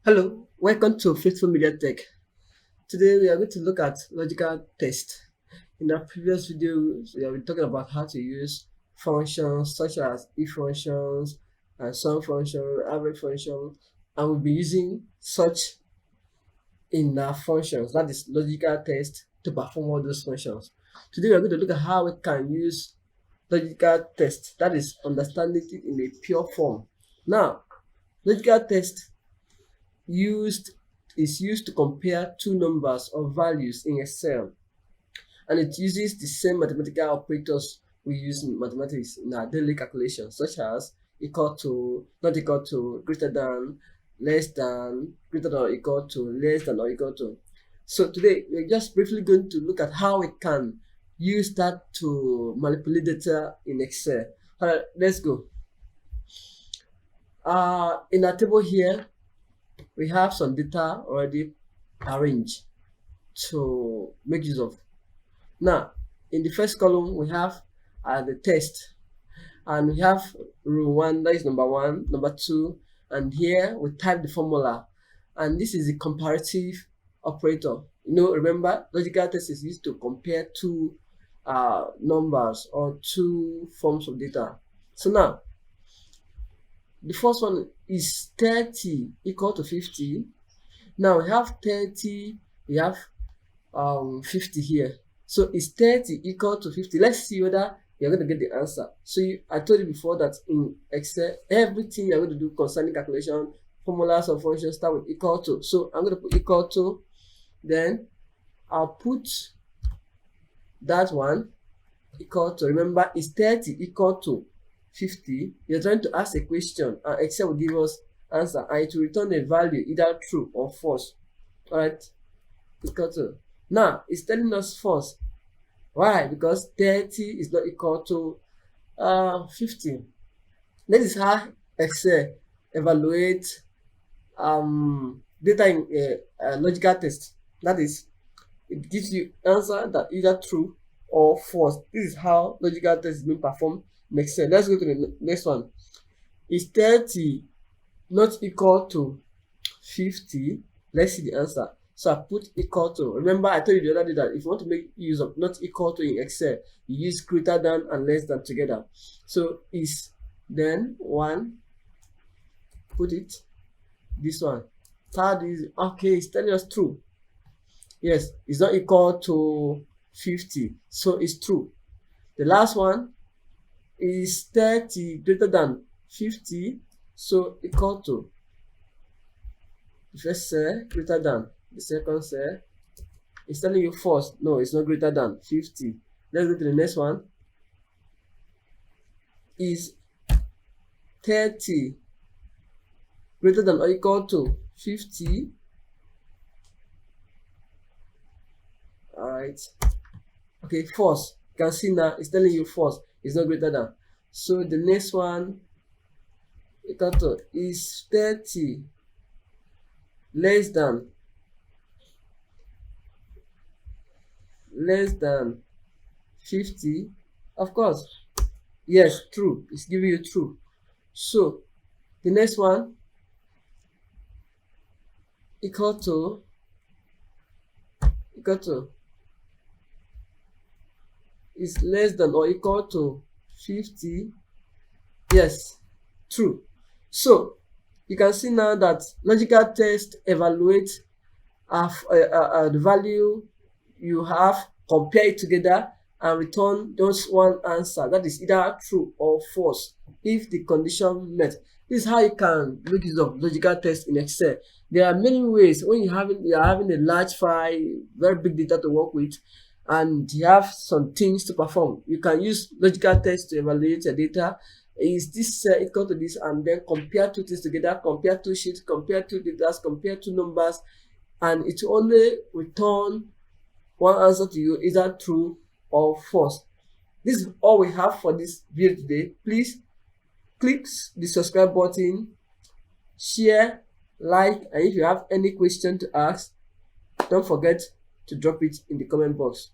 Hello, welcome to Faithful Media Tech. Today we are going to look at logical test. In our previous video, we have been talking about how to use functions such as if functions and sum function, average function, and we'll be using such in our functions, that is logical test, to perform all those functions. Today we are going to look at how we can use logical test, that is understanding it in a pure form. Now, logical test used is used to compare two numbers or values in Excel, and it uses the same mathematical operators we use in mathematics in our daily calculations, such as equal to, not equal to, greater than, less than, greater than or equal to, less than or equal to. So today we're just briefly going to look at how we can use that to manipulate data in Excel. All right, let's go. In our table here, we have some data already arranged to make use of. Now, in the first column, we have the test, and we have row 1, that is number 1, number 2, and here we type the formula, and this is the comparative operator. Remember, logical test is used to compare two numbers or two forms of data. So now, the first one is 30 equal to 50. Now we have 30, we have 50 here. So is 30 equal to 50? Let's see whether you're going to get the answer. So I told you before that in Excel, everything you're going to do concerning calculation, formulas or functions start with equal to. So I'm going to put equal to, then I'll put that one equal to. Remember, is 30 equal to 50? You're trying to ask a question and Excel will give us answer, and it will return a value either true or false. All right, equal to. Now it's telling us false. Why? Because 30 is not equal to 50. This is how Excel evaluate data in a logical test. That is, it gives you answer that either true or false. This is how logical test is being performed in Excel. Let's go to the next one. Is 30 not equal to 50? Let's see the answer. So I put equal to. Remember, I told you the other day that if you want to make use of not equal to in Excel, you use greater than and less than together. So is, then 1, put it, this one. Third is, okay, it's telling us true. Yes, it's not equal to 50, so it's true. The last one is 30 greater than 50, so equal to. The first cell greater than, the second cell is telling you false. No, it's not greater than 50. Let's go to the next one. Is 30 greater than or equal to 50? All right. Okay, false. You can see now it's telling you false. It's not greater than. So the next one equal to, is 30 less than 50? Of course, yes, true. It's giving you true. So the next one equal to is less than or equal to 50. Yes, true. So you can see now that logical test evaluate the value you have, compare it together, and return just one answer, that is either true or false if the condition met. This is how you can make use of logical test in Excel. There are many ways. When you are having a large file, very big data to work with, and you have some things to perform, you can use logical test to evaluate your data. Is this equal to this, and then compare two things together, compare two sheets, compare two data, compare two numbers, and it only return one answer to you, either true or false. This is all we have for this video today. Please click the subscribe button, share, like, and if you have any question to ask, don't forget to drop it in the comment box.